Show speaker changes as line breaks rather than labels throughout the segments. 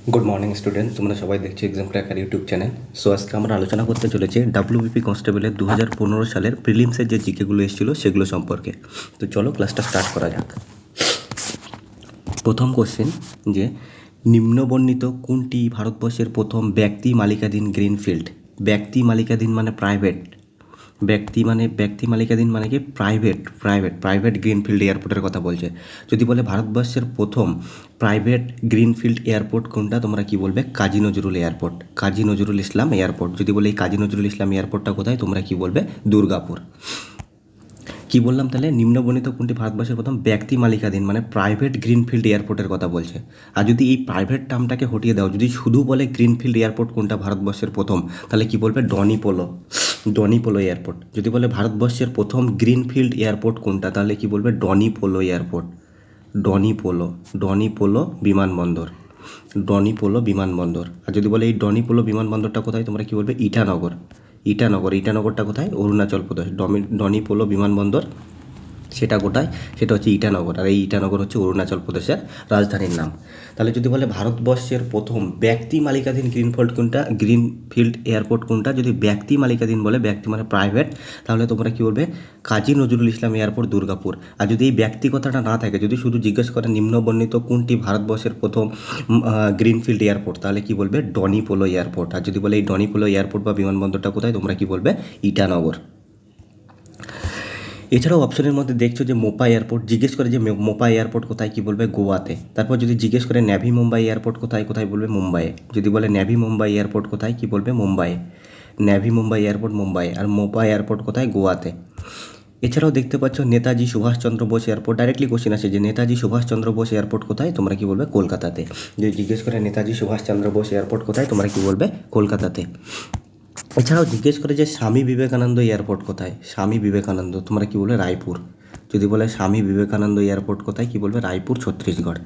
Good morning student, তোমরা সবাই দেখছো exam cracker YouTube channel. So আজকে আমরা আলোচনা করতে চলেছি ডাব্লিউবিপি কনস্টেবলের 2015 সালের প্রিলিমসের যে জিকেগুলো এসেছিলো সেগুলো সম্পর্কে। তো চলো ক্লাসটা স্টার্ট করা যাক। প্রথম কোশ্চেন যে নিম্নবর্ণিত কোনটি ভারতবর্ষের প্রথম ব্যক্তি মালিকাধীন গ্রিনফিল্ড? ব্যক্তি মালিকাধীন মানে প্রাইভেট, ব্যক্তি মালিকাধীন মানে কি প্রাইভেট গ্রিনফিল্ড এয়ারপোর্টের কথা বলছে। যদি বলে ভারতবর্ষের প্রথম প্রাইভেট গ্রিনফিল্ড এয়ারপোর্ট কোনটা, তোমরা কি বলবে? Kazi Nazrul airport, Kazi Nazrul Islam airport. যদি বলে এই কাজী নজরুল ইসলাম এয়ারপোর্টটা কোথায়, তোমরা কি বলবে? দুর্গাপুর। কি বললাম তাহলে? নিম্নবর্ণিত কোনটি ভারতবর্ষের প্রথম ব্যক্তি মালিকাধীন মানে প্রাইভেট গ্রিনফিল্ড এয়ারপোর্টের কথা বলছে। আর যদি এই প্রাইভেট টার্মটাকে হটিয়ে দাও, যদি শুধু বলে গ্রিনফিল্ড এয়ারপোর্ট কোনটা ভারতবর্ষের প্রথম, তাহলে কি বলবে? ডনিপোলো এয়ারপোর্ট। যদি বলে ভারতবর্ষের প্রথম গ্রিনফিল্ড এয়ারপোর্ট কোনটা, তাহলে কি বলবে? ডনিপোলো এয়ারপোর্ট, ডনিপোলো বিমানবন্দর, ডনিপোলো বিমানবন্দর। আর যদি বলে এই ডনিপোলো বিমানবন্দরটা কোথায়, তোমরা কি বলবে? ইটানগরটা কোথায়? অরুণাচল প্রদেশ। ডনিপোলো বিমানবন্দর সেটা কোথায়? সেটা হচ্ছে ইটানগর। আর এই ইটানগর হচ্ছে অরুণাচল প্রদেশের রাজধানীর নাম। তাহলে যদি বলে ভারতবর্ষের প্রথম ব্যক্তি মালিকাধীন গ্রিনফিল্ড এয়ারপোর্ট কোনটা, যদি ব্যক্তি মালিকাধীন বলে, ব্যক্তি মানে প্রাইভেট, তাহলে তোমরা কী বলবে? কাজী নজরুল ইসলাম এয়ারপোর্ট, দুর্গাপুর। আর যদি এই ব্যক্তি কথাটা না থাকে, যদি শুধু জিজ্ঞেস করে নিম্নবর্ণিত কোনটি ভারতবর্ষের প্রথম গ্রিনফিল্ড এয়ারপোর্ট, তাহলে কি বলবে? ডনিপোলো এয়ারপোর্ট। আর যদি বলে এই ডনিপোলো এয়ারপোর্ট বা বিমানবন্দরটা কোথায়, তোমরা কি বলবে? ইটানগর। এছাড়াও অপশনের মধ্যে দেখছো যে মোপা এয়ারপোর্ট, জিজ্ঞেস করে যে মোপা এয়ারপোর্ট কোথায়, কি বলবে? গোয়াতে। তারপর যদি জিজ্ঞেস করে নেভি মুম্বাই এয়ারপোর্ট কোথায়, বলবে? মুম্বাইয়ে। যদি বলে নেভি মুম্বাই এয়ারপোর্ট কোথায়, কি বলবে? মুম্বাইয়ে। নেভি মুম্বাই এয়ারপোর্ট মুম্বাই। আর মোপা এয়ারপোর্ট কোথায়? গোয়াতে। এছাড়াও দেখতে পাচ্ছ Netaji Subhashchandra Bose airport. Directly question আছে যে নেতাজি সুভাষচন্দ্র বোস এয়ারপোর্ট কোথায়, তোমরা কি বলবে? কলকাতাতে। যদি জিজ্ঞেস করে নেতাজি সুভাষচন্দ্র বোস এয়ারপোর্ট কোথায়, তোমরা কি বলবে? কলকাতাতে। এছাড়াও জিজ্ঞেস করে যে স্বামী বিবেকানন্দ এয়ারপোর্ট কোথায়, স্বামী বিবেকানন্দ, তোমরা কি বলবে? রায়পুর। যদি বলে স্বামী বিবেকানন্দ এয়ারপোর্ট কোথায়, কি বলবে? রায়পুর, ছত্তিশগড়।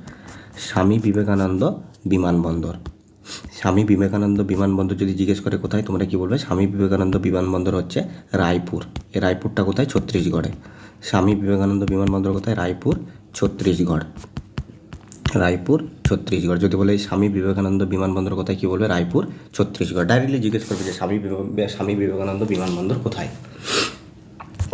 স্বামী বিবেকানন্দ বিমানবন্দর, স্বামী বিবেকানন্দ বিমানবন্দর যদি জিজ্ঞেস করে কোথায়, তোমরা কি বলবে? স্বামী বিবেকানন্দ বিমানবন্দর হচ্ছে রায়পুর। এই রায়পুরটা কোথায়? ছত্তিশগড়ে। স্বামী বিবেকানন্দ বিমানবন্দর কোথায়? রায়পুর, ছত্তিশগড়। রায়পুর, ছত্তিশগড়। যদি বলে স্বামী বিবেকানন্দ বিমানবন্দর কোথায়, কি বলবে? রায়পুর, ছত্তিশগড়। ডাইরেক্টলি জিজ্ঞেস করবে যে স্বামী বিবেকানন্দ বিমানবন্দর কোথায়।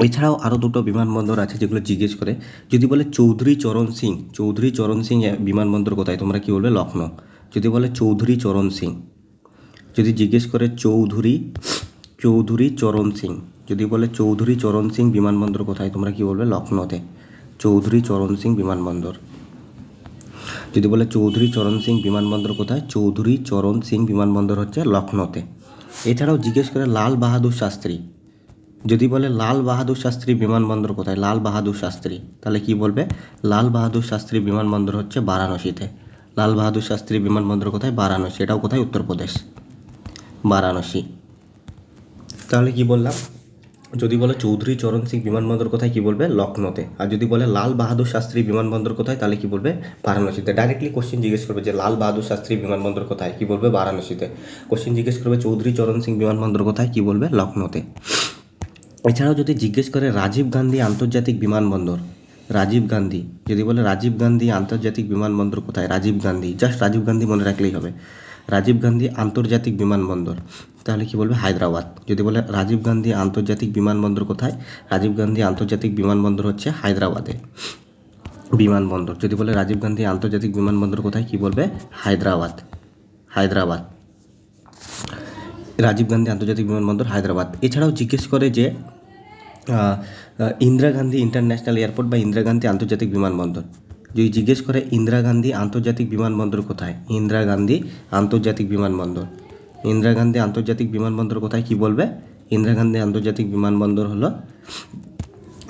এছাড়াও আরও দুটো বিমানবন্দর আছে যেগুলো জিজ্ঞেস করে। যদি বলে চৌধুরী চরণ সিং বিমানবন্দর কোথায়, তোমরা কি বলবে? লখনৌ। যদি বলে চৌধুরী চরণ সিং, যদি জিজ্ঞেস করে চৌধুরী চরণ সিং, যদি বলে চৌধুরী চরণ সিং বিমানবন্দর কোথায়, তোমরা কি বলবে? লখনৌতে। চৌধুরী চরণ সিং বিমানবন্দর। যদি বলে চৌধুরী চরণ সিং বিমানবন্দর কোথায়, চৌধুরী চরণ সিং বিমানবন্দর হচ্ছে লখনৌতে। এছাড়াও জিজ্ঞেস করে লাল বাহাদুর শাস্ত্রী, যদি বলে লাল বাহাদুর শাস্ত্রী বিমানবন্দর কোথায়, লাল বাহাদুর শাস্ত্রী, তাহলে কি বলবে? লাল বাহাদুর শাস্ত্রী বিমানবন্দর হচ্ছে বারাণসীতে। লাল বাহাদুর শাস্ত্রী বিমানবন্দর কোথায়? বারাণসী। এটাও কোথায়? উত্তরপ্রদেশ, বারাণসী। তাহলে কি বললাম? যদি বলে চৌধুরী চরণ সিং বিমানবন্দর কোথায়, কি বলবে? লখনৌতে। আর যদি বলে লাল বাহাদুর শাস্ত্রী বিমানবন্দর কোথায়, তাহলে কি বলবে? বারাণসীতে। ডাইরেক্টলি কোশ্চেন জিজ্ঞেস করবে যে লাল বাহাদুর শাস্ত্রী বিমানবন্দর কোথায়, কি বলবে? বারাণসীতে। কোশ্চেন জিজ্ঞেস করবে চৌধুরী চরণ সিং বিমানবন্দর কোথায়, কি বলবে? লখনৌতে। এছাড়াও যদি জিজ্ঞেস করে রাজীব গান্ধী আন্তর্জাতিক বিমানবন্দর, রাজীব গান্ধী, যদি বলে রাজীব গান্ধী আন্তর্জাতিক বিমানবন্দর কোথায়, রাজীব গান্ধী, জাস্ট রাজীব গান্ধী মনে রাখলেই হবে। রাজীব গান্ধী আন্তর্জাতিক বিমানবন্দর, তাহলে কি বলবে? হায়দ্রাবাদ। যদি বলে রাজীব গান্ধী আন্তর্জাতিক বিমানবন্দর কোথায়, রাজীব গান্ধী আন্তর্জাতিক বিমানবন্দর হচ্ছে হায়দ্রাবাদে বিমানবন্দর। যদি বলে রাজীব গান্ধী আন্তর্জাতিক বিমানবন্দর কোথায়, কি বলবে? হায়দ্রাবাদ, হায়দ্রাবাদ। রাজীব গান্ধী আন্তর্জাতিক বিমানবন্দর হায়দ্রাবাদ। এছাড়াও জিজ্ঞেস করে যে ইন্দিরা গান্ধী ইন্টারন্যাশনাল এয়ারপোর্ট বা ইন্দিরা গান্ধী আন্তর্জাতিক বিমানবন্দর, যদি জিজ্ঞেস করে ইন্দিরা গান্ধী আন্তর্জাতিক বিমানবন্দর কোথায়, ইন্দিরা গান্ধী আন্তর্জাতিক বিমানবন্দর, ইন্দিরা গান্ধী আন্তর্জাতিক বিমানবন্দর কোথায়, কি বলবে? ইন্দিরা গান্ধী আন্তর্জাতিক বিমানবন্দর হলো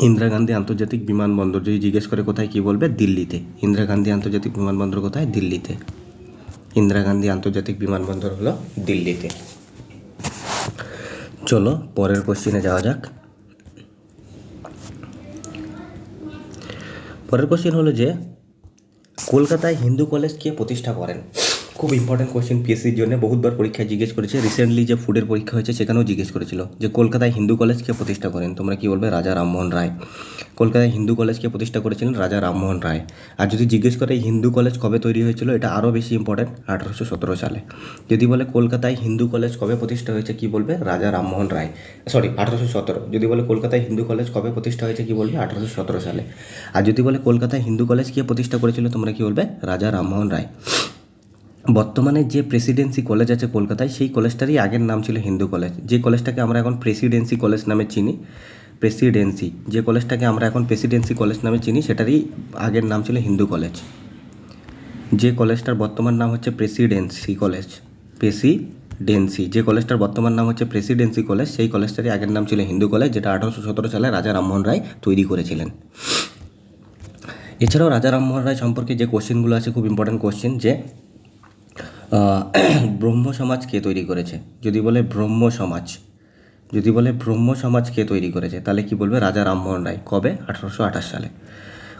ইন্দিরা গান্ধী আন্তর্জাতিক বিমানবন্দর। যদি জিজ্ঞেস করে কোথায়, কি বলবে? দিল্লিতে। ইন্দিরা গান্ধী আন্তর্জাতিক বিমানবন্দর কোথায়? দিল্লিতে। ইন্দিরা গান্ধী আন্তর্জাতিক বিমানবন্দর হলো দিল্লিতে। চলো পরের কোশ্চেনে যাওয়া যাক। পরের কোশ্চেন হলো যে কলকাতায় হিন্দু কলেজ কে প্রতিষ্ঠা করেন? খুব ইম্পর্টেন্ট কোয়েশ্চেন পিএসসির জন্য, বহুতবার পরীক্ষায় জিজ্ঞেস করেছে। রিসেন্টলি যে ফুডের পরীক্ষা হয়েছে সেখানেও জিজ্ঞেস করেছিল যে কলকাতায় হিন্দু কলেজকে প্রতিষ্ঠা করেন, তোমরা কি বলবে? রাজা রামমোহন রায়। কলকাতায় হিন্দু কলেজকে প্রতিষ্ঠা করেছিলেন রাজা রামমোহন রায়। আর যদি জিজ্ঞেস করে হিন্দু কলেজ কবে তৈরি হয়েছিল, এটা আরও বেশি ইম্পর্টেন্ট, 1817 সালে। যদি বলে কলকাতায় হিন্দু কলেজ কবে প্রতিষ্ঠা হয়েছে, কি বলবে? রাজা রামমোহন রায়, সরি 1817। যদি বলে কলকাতায় হিন্দু কলেজ কবে প্রতিষ্ঠা হয়েছে, কি বলবে? 1817 সালে। আর যদি বলে কলকাতায় হিন্দু কলেজ কে প্রতিষ্ঠা করেছিল, তোমরা কি বলবে? রাজা রামমোহন রায়। বর্তমানে যে প্রেসিডেন্সি কলেজ আছে কলকাতায়, সেই কলেজটারই আগের নাম ছিল হিন্দু কলেজ। যে কলেজটাকে আমরা এখন প্রেসিডেন্সি কলেজ নামে চিনি, প্রেসিডেন্সি, যে কলেজটাকে আমরা এখন প্রেসিডেন্সি কলেজ নামে চিনি, সেটারই আগের নাম ছিল হিন্দু কলেজ। যে কলেজটার বর্তমান নাম হচ্ছে প্রেসিডেন্সি কলেজ, প্রেসিডেন্সি, যে কলেজটার বর্তমান নাম হচ্ছে প্রেসিডেন্সি কলেজ, সেই কলেজটারই আগের নাম ছিল হিন্দু কলেজ, যেটা 1817 সালে রাজা রামমোহন রায় তৈরি করেছিলেন। এছাড়াও রাজা রামমোহন রায় সম্পর্কে যে কোশ্চেনগুলো আছে, খুব ইম্পর্টেন্ট কোশ্চেন, যে ব্রহ্ম সমাজ কে তৈরি করেছে? যদি বলে ব্রহ্ম সমাজ, যদি বলে ব্রহ্ম সমাজ কে তৈরি করেছে, তাহলে কি বলবে? রাজা রামমোহন রায়। কবে? 1828 সালে।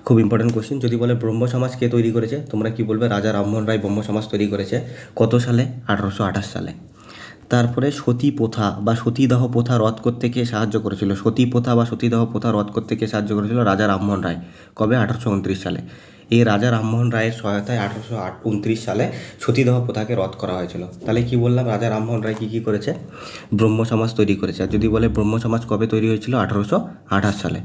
খুব ইম্পর্টেন্ট কোশ্চেন। যদি বলে ব্রহ্ম সমাজ কে তৈরি করেছে, তোমরা কি বলবে? রাজা রামমোহন রায় ব্রহ্ম সমাজ তৈরি করেছে। কত সালে? 1828 সালে। তারপরে সতী প্রথা বা সতীদাহ প্রথা রদ করতে কে সাহায্য করেছিল? সতী প্রথা বা সতীদাহ প্রথা রদ করতে কে সাহায্য করেছিল? রাজা রামমোহন রায়। কবে? 1829 সালে। এই রাজা রামমোহন রায়ের সহায়তায় 1829 সালে সতীদাহ প্রথাকে রদ করা হয়েছিল। তাহলে কি বললাম? রাজা রামমোহন রায় কী করেছে? ব্রহ্ম সমাজ তৈরি করেছে। আর যদি বলে ব্রহ্ম সমাজ কবে তৈরি হয়েছিল? 1828 সালে।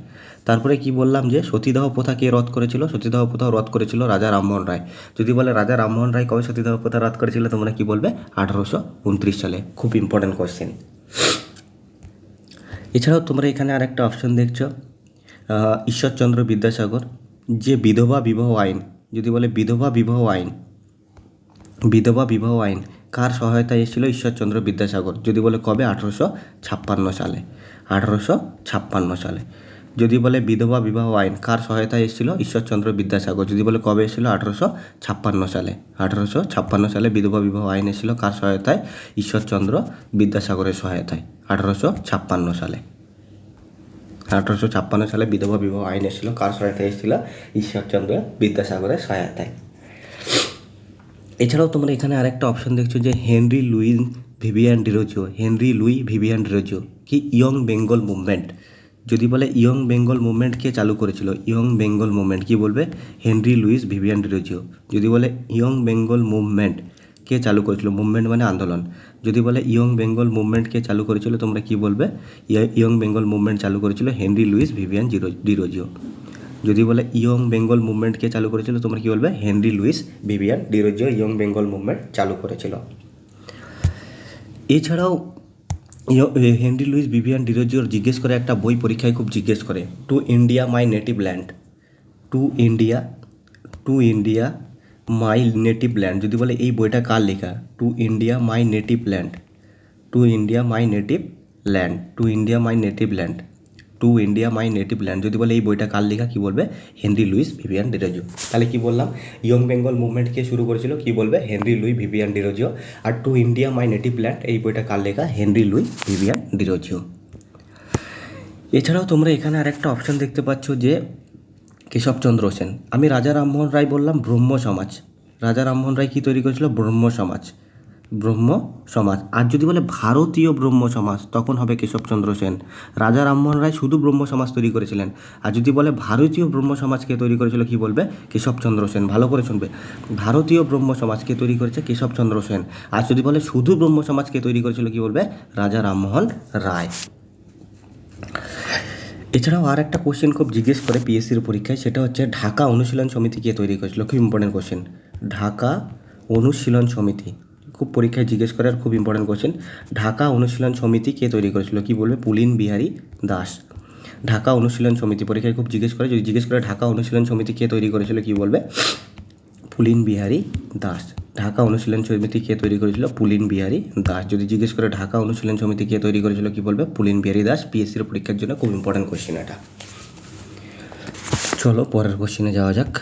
তারপরে কি বললাম? যে সতীদাহ প্রথা কে রদ করেছিল? সতীদাহ প্রথা রদ করেছিল রাজা রামমোহন রায়। যদি বলে রাজা রামমোহন রায় কবে সতীদাহ প্রথা রদ করেছিল, তোমরা কি বলবে? 1829 সালে। খুব ইম্পর্টেন্ট কোয়েশ্চেন। এছাড়াও তোমরা এখানে আর একটা অপশন দেখছো, ঈশ্বরচন্দ্র বিদ্যাসাগর। যে বিধবা বিবাহ আইন, যদি বলে বিধবা বিবাহ আইন, বিধবা বিবাহ আইন কার সহায়তায় এসেছিল? ঈশ্বরচন্দ্র বিদ্যাসাগর। যদি বলে কবে? 1856 সালে। 1856 সালে। যদি বলে বিধবা বিবাহ আইন কার সহায়তায় এসেছিল? ঈশ্বরচন্দ্র বিদ্যাসাগর। যদি বলে কবে এসেছিল? 1856 সালে। 1856 সালে বিধবা বিবাহ আইন এসেছিল কার সহায়তায়? ঈশ্বরচন্দ্র বিদ্যাসাগরের সহায়তায়। 1856 সালে। 1856 সালে বিধবা বিবাহ আইন এসেছিল কার সহায়তায় এসেছিল? ঈশ্বরচন্দ্র বিদ্যাসাগরের সহায়তায়। এছাড়াও তোমরা এখানে আরেকটা অপশন দেখছো, যে Henry Louis Vivian Derozio. Henry Louis Vivian Derozio কি ইয়ং বেঙ্গল মুভমেন্ট। যদি বলে ইয়ং বেঙ্গল মুভমেন্ট কে চালু করেছিল? ইয়ং বেঙ্গল মুভমেন্ট কি বলবে? Henry Luis Vivian Derozio. যদি বলে ইয়ং বেঙ্গল মুভমেন্ট কে চালু করেছিল? মুভমেন্ট মানে আন্দোলন। যদি বলে ইয়ং বেঙ্গল মুভমেন্ট কে চালু করেছিল, তোমরা কি বলবে? ইয়ং বেঙ্গল মুভমেন্ট চালু করেছিল হেনরি লুইস ভিভিয়ান ডিরোজিও। যদি বলে ইয়ং বেঙ্গল মুভমেন্টকে চালু করেছিল, তোমরা কি বলবে? Henry Luis Vivian Derozio young Bengal movement চালু করেছিল। এছাড়াও হেনরি লুইস ভিভিয়ান ডিরোজিওর জিজ্ঞেস করে একটা বই, পরীক্ষায় খুব জিজ্ঞেস করে, two India my native land. Two India my native land. যদি বলে এই বইটা কার লেখা? Two India my native land. Two India my native land. Two India my native land. Two India my native land. যদি বলে এই বইটা কার লেখা, কি বলবে? Henry Luis Vivian Derozio. তাহলে কি বললাম? ইয়ং বেঙ্গল মুভমেন্টকে শুরু করেছিল, কি বলবে? Henry Louis Vivian Derozio. আর to India my native land, এই বইটা কার লেখা? Henry Louis Vivian Derozio. এছাড়াও তোমরা এখানে আরেকটা অপশন দেখতে পাচ্ছ, যে কেশবচন্দ্র সেন। আমি রাজা রামমোহন রায় বললাম ব্রহ্ম সমাজ। রাজা রামমোহন রায় কী তৈরি করেছিল? ব্রহ্ম সমাজ। ব্রহ্ম সমাজ। আর যদি বলে ভারতীয় ব্রহ্ম সমাজ, তখন হবে কেশবচন্দ্র সেন। রাজা রামমোহন রায় শুধু ব্রহ্ম সমাজ তৈরি করেছিলেন। আর যদি বলে ভারতীয় ব্রহ্ম সমাজকে তৈরি করেছিল, কি বলবে? কেশবচন্দ্র সেন। ভালো করে শুনবে, ভারতীয় ব্রহ্ম সমাজকে তৈরি করেছে কেশবচন্দ্র সেন। আর যদি বলে শুধু ব্রহ্ম সমাজকে তৈরি করেছিল, কি বলবে? রাজা রামমোহন রায়। এছাড়াও আর একটা কোশ্চেন খুব জিজ্ঞেস করে পিএসসির পরীক্ষায়, সেটা হচ্ছে ঢাকা অনুশীলন সমিতি কে তৈরি করেছিল? খুব ইম্পর্টেন্ট কোশ্চেন। ঢাকা অনুশীলন সমিতি খুব পরীক্ষায় জিজ্ঞেস করে, আর খুব ইম্পর্টেন্ট কোশ্চেন। ঢাকা অনুশীলন সমিতি কে তৈরি করেছিল? কি বলবে? পুলিন বিহারী দাস। ঢাকা অনুশীলন সমিতি পরীক্ষায় খুব জিজ্ঞেস করে। যদি জিজ্ঞেস করে ঢাকা অনুশীলন সমিতি কে তৈরি করেছিল, কি বলবে? পুলিন বিহারী দাস। ঢাকা অনুশীলন সমিতি কে তৈরি করেছিল? পুলিন বিহারী দাস। যদি জিজ্ঞেস করে ঢাকা অনুশীলন সমিতি কে তৈরি করেছিল, কি বলবে? পুলিন বিহারী দাস। পিএসসির পরীক্ষার জন্য খুব ইম্পর্টেন্ট কোশ্চেন এটা। চলো পরের কোশ্চেনে যাওয়া যাক।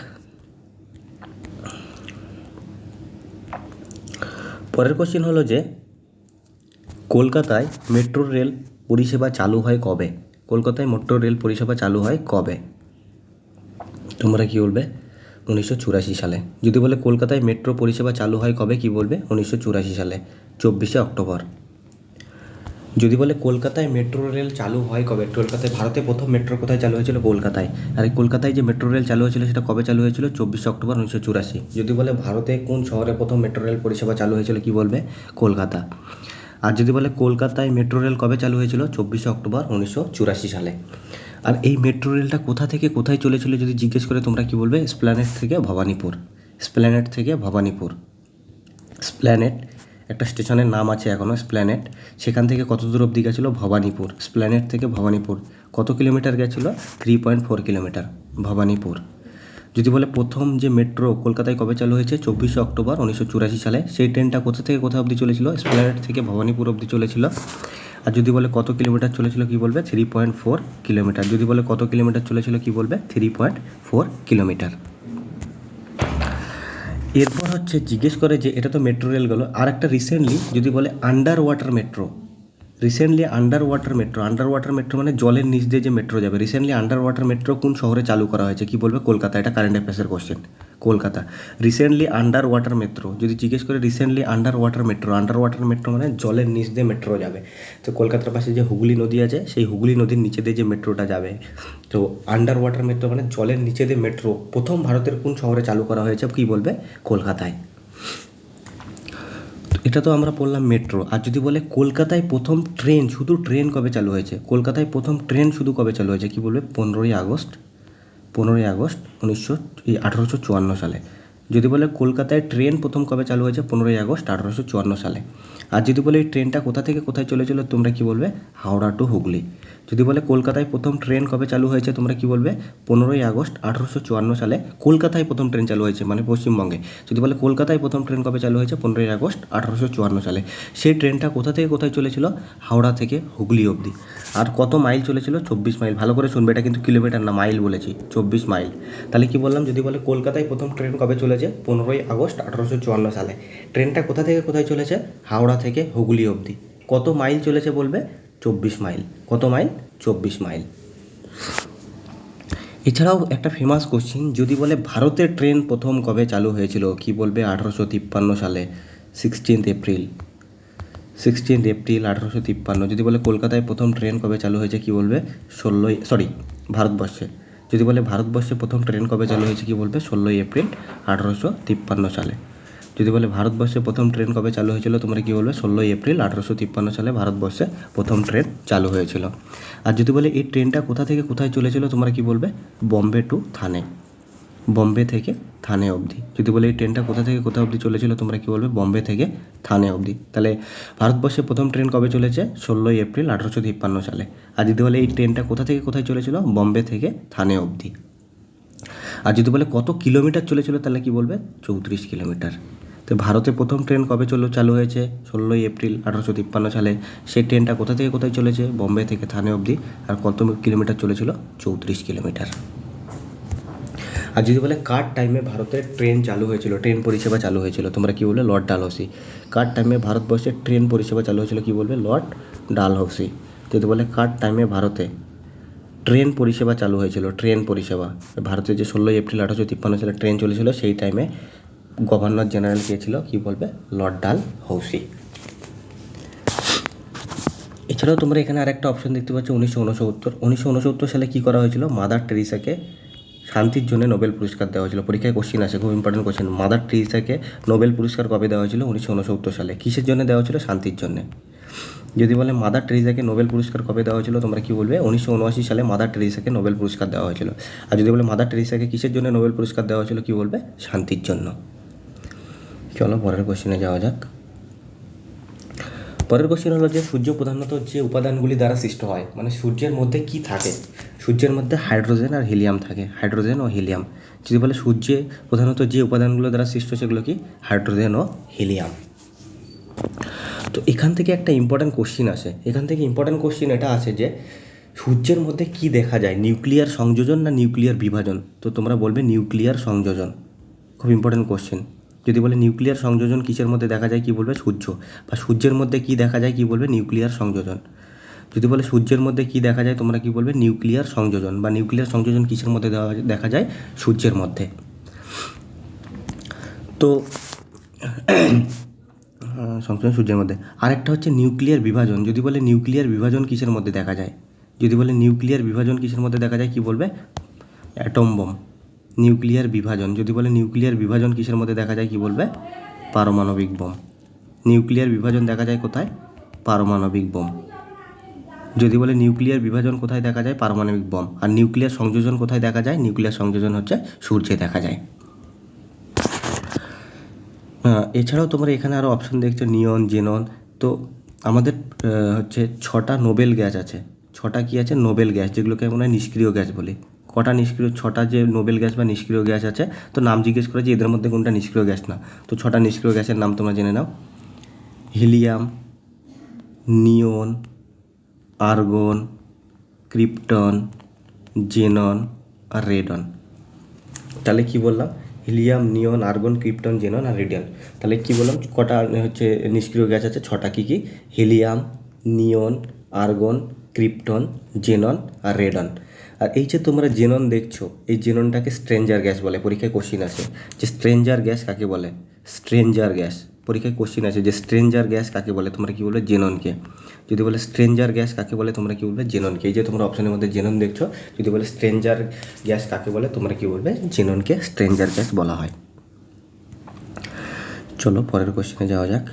পরের কোশ্চেন হলো, যে কলকাতায় মেট্রো রেল পরিষেবা চালু হয় কবে? কলকাতায় মেট্রো রেল পরিষেবা চালু হয় কবে? তোমরা কি বলবে? 1984 সালে। যদি বলে কলকাতায় মেট্রো পরিষেবা চালু হয় কবে, কি বলবে 1984 সালে 24শে অক্টোবর। যদি বলে কলকাতায় মেট্রো রেল চালু হয় কবে, কলকাতায় ভারতে প্রথম মেট্রো কোথায় চালু হয়েছিল, কলকাতায়। আর এই কলকাতায় যে মেট্রো রেল চালু হয়েছিল সেটা কবে চালু হয়েছিল, 24শে অক্টোবর 1984। যদি বলে ভারতে কোন শহরে প্রথম মেট্রো রেল পরিষেবা চালু হয়েছিল, কি বলবে কলকাতা। আর যদি বলে কলকাতায় মেট্রো রেল কবে চালু হয়েছিল, 24শে অক্টোবর 1984 সালে। আর এই মেট্রো রেলটা কোথা থেকে কোথায় চলেছিল যদি জিজ্ঞেস করে, তোমরা কি বলবে এসপ্ল্যানেড থেকে ভবানীপুর। এসপ্ল্যানেড থেকে ভবানীপুর। এসপ্ল্যানেড একটা স্টেশনের নাম আছে এখনও, এসপ্ল্যানেড। সেখান থেকে কত দূর অবধি গেছিলো, ভবানীপুর। এসপ্ল্যানেড থেকে ভবানীপুর কত কিলোমিটার গেছিলো, 3.4 কিলোমিটার ভবানীপুর। যদি বলে প্রথম যে মেট্রো কলকাতায় কবে চালু হয়েছে, 24শে অক্টোবর 1984 সালে। সেই ট্রেনটা কোথা থেকে কোথা অবধি চলেছিল, এসপ্ল্যানেড থেকে ভবানীপুর অবধি চলেছিল। আর যদি বলে কত কিলোমিটার চলেছিল, কি বলবে 3.4 কিলোমিটার। যদি বলে কত কিলোমিটার চলেছিল, কি বলবে 3.4 কিলোমিটার। এরপর হচ্ছে জিজ্ঞেস করে যে এটা তো মেট্রো রেল গেলো, আর একটা রিসেন্টলি যদি বলে under water metro. Recently underwater metro. Underwater metro মানে জলের নিচ দিয়ে যে মেট্রো যাবে। রিসেন্টলি আন্ডার ওয়াটার মেট্রো কোন শহরে চালু করা হয়েছে, কি বলবে কলকাতা। এটা কারেন্ট অ্যাফেয়ার্সের question, Kolkata. Recently underwater metro যদি জিজ্ঞেস করে, recently underwater metro. Underwater metro মানে জলের নিচ দিয়ে মেট্রো যাবে। তো কলকাতার পাশে যে হুগলি নদী আছে, সেই হুগলি নদীর নিচে দিয়ে যে মেট্রোটা যাবে। তো আন্ডার ওয়াটার মেট্রো মানে জলের নিচে দিয়ে মেট্রো প্রথম ভারতের কোন শহরে চালু করা হয়েছে, কি বলবে কলকাতায়। এটা তো আমরা পড়লাম মেট্রো। আর যদি বলে কলকাতায় প্রথম ট্রেন, শুধু ট্রেন কবে চালু হয়েছে, কলকাতায় প্রথম ট্রেন শুধু কবে চালু হয়েছে, কি বলবে 15ই আগস্ট 1854 সালে। যদি বলে কলকাতায় ট্রেন প্রথম কবে চালু হয়েছে, 15ই আগস্ট 1854 সালে। আর যদি বলে এই ট্রেনটা কোথা থেকে কোথায় চলেছিল, তোমরা কি বলবে হাওড়া টু হুগলি। যদি বলে কলকাতায় প্রথম ট্রেন কবে চালু হয়েছে, তোমরা কি বলবে 15ই আগস্ট 1854 সালে কলকাতায় প্রথম ট্রেন চালু হয়েছে, মানে পশ্চিমবঙ্গে। যদি বলে কলকাতায় প্রথম ট্রেন কবে চালু হয়েছে, 15ই আগস্ট 1854 সালে। সেই ট্রেনটা কোথা থেকে কোথায় চলেছিল, হাওড়া থেকে হুগলি অবধি। আর কত মাইল চলেছিল, 24 মাইল। ভালো করে শুনবে, এটা কিন্তু কিলোমিটার না, মাইল বলেছি, 24 মাইল। তাহলে কি বললাম, যদি বলে কলকাতায় প্রথম ট্রেন কবে চলেছে, 15ই আগস্ট 1854 সালে। ট্রেনটা কোথা থেকে কোথায় চলেছে, হাওড়া থেকে হুগলি অবধি। কত মাইল চলেছে বলবে, 24 মাইল। কত মাইল, 24 মাইল। এছাড়াও একটা ফেমাস কোশ্চিন, যদি বলে ভারতের ট্রেন প্রথম কবে চালু হয়েছিল, কি বলবে 1853 সালে, 16 এপ্রিল 1853। যদি বলে কলকাতায় প্রথম ট্রেন কবে চালু হয়েছে, কি বলবে ভারতবর্ষে। যদি বলে ভারতবর্ষে প্রথম ট্রেন কবে চালু হয়েছে, কি বলবে 16 এপ্রিল 1853 সালে। যদি বলে ভারতবর্ষে প্রথম ট্রেন কবে চালু হয়েছিল, তোমরা কি বলবে 16 এপ্রিল 1853 সালে ভারতবর্ষে প্রথম ট্রেন চালু হয়েছিল। আর যদি বলে এই ট্রেনটা কোথা থেকে কোথায় চলেছিল, তোমরা কি বলবে বম্বে টু থানে। বম্বে থেকে থানে অবধি। যদি বলে এই ট্রেনটা কোথা থেকে কোথা অবধি চলেছিল, তোমরা কি বলবে বম্বে থেকে থানে অবধি। তাহলে ভারতবর্ষে প্রথম ট্রেন কবে চলেছে, 16 এপ্রিল 1853 সালে। আর যদি বলে এই ট্রেনটা কোথা থেকে কোথায় চলেছিল, বম্বে থেকে থানে অবধি। আর যদি বলে কত কিলোমিটার চলেছিল, তাহলে কি বলবে 34 কিলোমিটার। তো ভারতে প্রথম ট্রেন কবে চালু হয়েছে, 16 এপ্রিল 1853 সালে। সেই ট্রেনটা কোথা থেকে কোথায় চলেছে, বম্বে থেকে থানে অবধি। আর কত কিলোমিটার চলেছিল, 34 কিলোমিটার। আর যদি বলে কার টাইমে ভারতের ট্রেন চালু হয়েছিল, ট্রেন পরিষেবা চালু হয়েছিল, তোমরা কি বলবে লর্ড ডালহৌসি। কার টাইমে ভারতবর্ষে ট্রেন পরিষেবা চালু হয়েছিল, কি বলবে লর্ড ডালহৌসি। যদি বলে কার টাইমে ভারতে ট্রেন পরিষেবা চালু হয়েছিল, ট্রেন পরিষেবা ভারতে যে 16 এপ্রিল 1853 সালে ট্রেন চলেছিল, সেই টাইমে গভর্নর জেনারেল কে ছিল, কি বলবে লর্ড ডালহৌসি। এছাড়াও তোমরা এখানে আরেকটা অপশন দেখতে পাচ্ছ 1969 সালে কী করা হয়েছিল, মাদার টেরিসাকে শান্তির জন্য নোবেল পুরস্কার দেওয়া হয়েছিল। পরীক্ষায় কোশ্চিন আসে, খুব ইম্পর্টেন্ট কোশ্চেন। মাদার টেরিসাকে নোবেল পুরস্কার কবে দেওয়া হয়েছিল, 1969 সালে। কিসের জন্য দেওয়া হয়েছিল, শান্তির জন্য। যদি বলে মাদার টেরিসাকে নোবেল পুরস্কার কবে দেওয়া হয়েছিল, তোমরা কি বলবে 1979 সালে মাদার টেরিসাকে নোবেল পুরস্কার দেওয়া হয়েছিল। আর যদি বলে মাদার টেরিসাকে কিসের জন্য নোবেল পুরস্কার দেওয়া হয়েছিল, কি বলবে শান্তির জন্য। চলো পরের কোশ্চেনে যাওয়া যাক। পরের কোশ্চেন হলো যে সূর্য প্রধানত যে উপাদানগুলি দ্বারা সৃষ্ট হয়, মানে সূর্যের মধ্যে কি থাকে। সূর্যের মধ্যে হাইড্রোজেন আর হিলিয়াম থাকে, হাইড্রোজেন ও হিলিয়াম। যদি বলে সূর্যে প্রধানত যে উপাদানগুলো দ্বারা সৃষ্ট সেগুলো কি, হাইড্রোজেন ও হিলিয়াম। তো এখান থেকে একটা ইম্পর্ট্যান্ট কোশ্চিন আসে। এখান থেকে ইম্পর্ট্যান্ট কোশ্চিন এটা আসে যে সূর্যের মধ্যে কি দেখা যায়, নিউক্লিয়ার সংযোজন না নিউক্লিয়ার বিভাজন। তো তোমরা বলবে নিউক্লিয়ার সংযোজন। খুব ইম্পর্ট্যান্ট কোশ্চেন। যদি বলে নিউক্লিয়ার সংযোজন কিসের মধ্যে দেখা যায়, কি বলবে সূর্য। বা সূর্যের মধ্যে কি দেখা যায়, কি বলবে নিউক্লিয়ার সংযোজন। যদি বলে সূর্যের মধ্যে কি দেখা যায়, তোমরা কি বলবে নিউক্লিয়ার সংযোজন। বা নিউক্লিয়ার সংযোজন কিসের মধ্যে দেখা যায়, সূর্যের মধ্যে। তো সংশ্লেষণ সূর্যের মধ্যে। আরেকটা হচ্ছে নিউক্লিয়ার বিভাজন। যদি বলে নিউক্লিয়ার বিভাজন কিসের মধ্যে দেখা যায়, যদি বলে নিউক্লিয়ার বিভাজন কিসের মধ্যে দেখা যায়, কি বলবে? Atom bomb. নিউক্লিয়ার বিভাজন, যদি বলে নিউক্লিয়ার বিভাজন কিসের মধ্যে দেখা যায়, কি বলবে? পারমাণবিক বোম। নিউক্লিয়ার বিভাজন দেখা যায় কোথায়? পারমাণবিক বোম। যদি বলে নিউক্লিয়ার বিভাজন কোথায় দেখা যায়? পারমাণবিক বোম। আর নিউক্লিয়ার সংযোজন কোথায় দেখা যায়? নিউক্লিয়ার সংযোজন হচ্ছে সূর্যে দেখা যায়। এছাড়াও তোমরা এখানে আরও অপশন দেখছো নিয়ন, জেনন। তো আমাদের হচ্ছে 6টা নোবেল গ্যাস আছে। 6টা কি আছে? নোবেল গ্যাস, যেগুলোকে আমরা নিষ্ক্রিয় গ্যাস বলি। কটা নিষ্ক্রিয়? 6টা যে নোবেল গ্যাস বা নিষ্ক্রিয় গ্যাস আছে। তো নাম জিজ্ঞেস করে যে এদের মধ্যে কোনটা নিষ্ক্রিয় গ্যাস না। তো 6টা নিষ্ক্রিয় গ্যাসের নাম তোমরা জেনে নাও। হিলিয়াম, নিয়ন, আর্গন, ক্রিপ্টন, জেনন আর রেডন। তাহলে কি বললাম? হিলিয়াম, নিয়ন, আর্গন, ক্রিপ্টন, জেনন আর রেডিয়ান। তাহলে কি বললাম? কটা হচ্ছে নিষ্ক্রিয় গ্যাস আছে? 6টা। কী কী? হিলিয়াম, নিয়ন, আর্গন, ক্রিপ্টন, জেনন আর রেডন। আর এই যে তোমরা জেনন দেখছো, এই জেননটাকে স্ট্রেঞ্জার গ্যাস বলে। পরীক্ষায় কোশ্চিন আছে যে স্ট্রেঞ্জার গ্যাস কাকে বলে? Stranger gas. পরীক্ষায় কোশ্চিন আছে যে স্ট্রেঞ্জার গ্যাস কাকে বলে? তোমরা কি বলবে? জেননকে। যদি বলে স্ট্রেঞ্জার গ্যাস কাকে বলে, তোমরা কি বলবে? জেননকে। এই যে তোমরা অপশনের মধ্যে জেনন দেখছো, যদি বলে স্ট্রেঞ্জার গ্যাস কাকে বলে, তোমরা কি বলবে? জেননকে স্ট্রেঞ্জার গ্যাস বলা হয়। চলো পরের কোশ্চেনে যাওয়া যাক।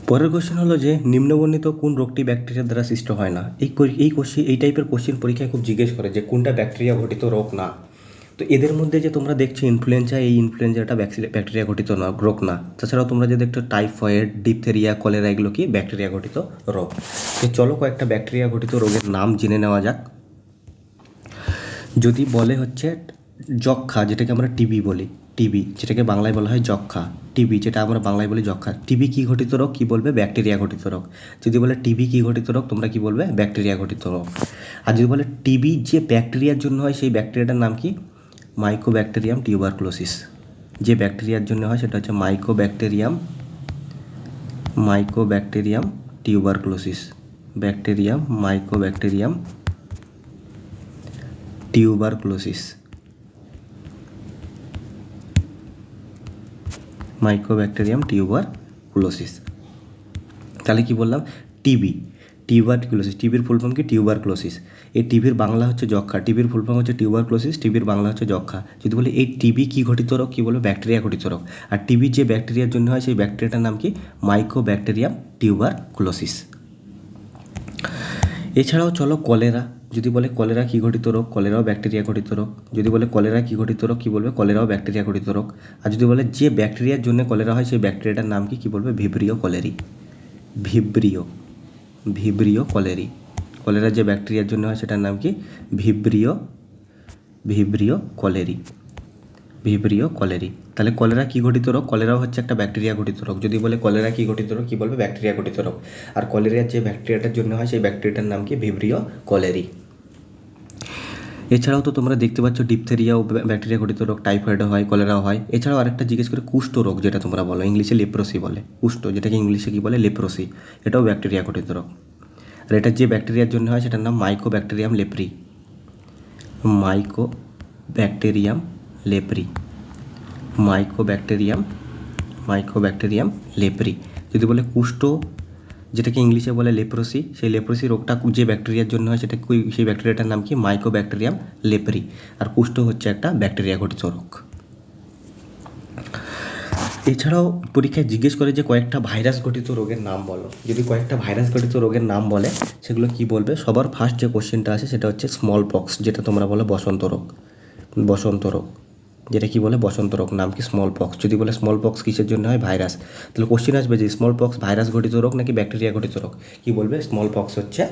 পরের কোশ্চেন হলো যে নিম্নবর্ণিত কোন রোগটি ব্যাকটেরিয়ার দ্বারা সৃষ্ট হয় না? এই টাইপের কোশ্চেন পরীক্ষায় খুব জিজ্ঞেস করে যে কোনটা ব্যাকটেরিয়া ঘটিত রোগ না। তো এদের মধ্যে যে তোমরা দেখছো ইনফ্লুয়েঞ্জা, এই ইনফ্লুয়েঞ্জাটা ব্যাকটেরিয়া ঘটিত রোগ না। তাছাড়াও তোমরা যে দেখছো টাইফয়েড, ডিপথেরিয়া, কলেরা, এগুলো কি ব্যাকটেরিয়া ঘটিত রোগ। তো চলো কয়েকটা ব্যাকটেরিয়া ঘটিত রোগের নাম জেনে নেওয়া যাক। যদি বলে হচ্ছে যক্ষ্মা, যেটাকে আমরা টিবি বলি, টিবি যেটাকে বাংলায় বলা হয় যক্ষ্মা, টিবি যেটা আমরা বাংলায় বলি যক্ষ্মা। টিবি কী ঘটিত রোগ? কী বলবে? ব্যাকটেরিয়া ঘটিত রোগ। যদি বলে টিবি কী ঘটিত রোগ, তোমরা কি বলবে? ব্যাকটেরিয়া ঘটিত রোগ। আর যদি বলে টিবি যে ব্যাকটেরিয়ার জন্য হয়, সেই ব্যাকটেরিয়াটার নাম কি? Mycobacterium tuberculosis. যে ব্যাকটেরিয়ার জন্য হয় সেটা হচ্ছে mycobacterium tuberculosis. Bacterium mycobacterium tuberculosis. Mycobacterium tuberculosis. তাহলে কি বললাম? TB, tuberculosis. টিবির ফুল ফর্ম কি? টিউবারকুলোসিস। এই টিবির বাংলা হচ্ছে যক্ষ্মা। টিবির ফুল ফর্ম হচ্ছে টিউবারকুলোসিস, টিবির বাংলা হচ্ছে যক্ষ্মা। যদি বলে এই টিবি কি ঘটিত রোগ, কি বলবে? ব্যাকটেরিয়া ঘটিত রোগ। আর টিবি যে ব্যাকটেরিয়ার জন্য হয়, সেই ব্যাকটেরিয়াটার নাম কি? Mycobacterium tuberculosis. এছাড়াও চলো কলেরা। যদি বলে কলেরা কী ঘটিত রোগ, কলেরাও ব্যাকটেরিয়া ঘটিত রোগ। যদি বলে কলেরা কী ঘটিত রোগ, কী বলবে? কলেরাও ব্যাকটেরিয়া ঘটিত রোগ। আর যদি বলে যে ব্যাকটেরিয়ার জন্য কলেরা হয়, সেই ব্যাকটেরিয়াটার নাম কি? কী বলবে? Vibrio colliery. Vibrio colliery. Cholera যে ব্যাকটেরিয়ার জন্য হয় সেটার নাম কি? Vibrio colliery. তাহলে কলেরা কী ঘটিত রোগ? কলেরাও হচ্ছে একটা ব্যাকটেরিয়া ঘটিত রোগ। যদি বলে কলেরা কী ঘটিত রোগ, কী বলবে? ব্যাকটেরিয়া ঘটিত রোগ। আর কলেরিয়ার যে ব্যাকটেরিয়াটার জন্য হয়, সেই ব্যাকটেরিয়াটার নাম কি? Vibrio colliery. এছাড়াও তো তোমরা দেখতে পাচ্ছ ডিপথেরিয়াও ব্যাকটেরিয়া ঘটিত রোগ, টাইফয়েডও হয়, কলেরাও হয়। এছাড়াও আরেকটা জিজ্ঞেস করে কুষ্ঠ রোগ, যেটা তোমরা বলো ইংলিশে লেপ্রোসি বলে। কুষ্ঠ, যেটাকে ইংলিশে কী বলে? লেপ্রোসি। এটাও ব্যাকটেরিয়া ঘটিত রোগ। আর এটা যে ব্যাকটেরিয়ার জন্য হয় সেটার নাম মাইকোব্যাকটেরিয়াম লেপ্রি। Mycobacterium leprae. যদি বলে কুষ্ঠ, যেটাকে ইংলিশে বলে লেপ্রোসি, সেই লেপ্রোসি রোগটা যে ব্যাকটেরিয়ার জন্য হয়, সেটা সেই ব্যাকটেরিয়াটার নাম কি? Mycobacterium leprae. আর কুষ্ঠ হচ্ছে একটা ব্যাকটেরিয়া ঘটিত রোগ। এছাড়াও পরীক্ষায় জিজ্ঞেস করে যে কয়েকটা ভাইরাস ঘটিত রোগের নাম বলো। যদি কয়েকটা ভাইরাস ঘটিত রোগের নাম বলে, সেগুলো কি বলবে? সবার ফার্স্ট যে কোশ্চেনটা আসে সেটা হচ্ছে স্মল পক্স, যেটা তোমরা বলো বসন্ত রোগ। যেটা কি বলে? বসন্ত রোগ। নাম কি? Small pox. যদি বলে স্মল পক্স কিসের জন্য হয়? ভাইরাস। তাহলে কোশ্চেন আসবে যে স্মল পক্স ভাইরাস ঘটিত রোগ নাকি ব্যাকটেরিয়া ঘটিত রোগ? কি বলবে? স্মল পক্স হচ্ছে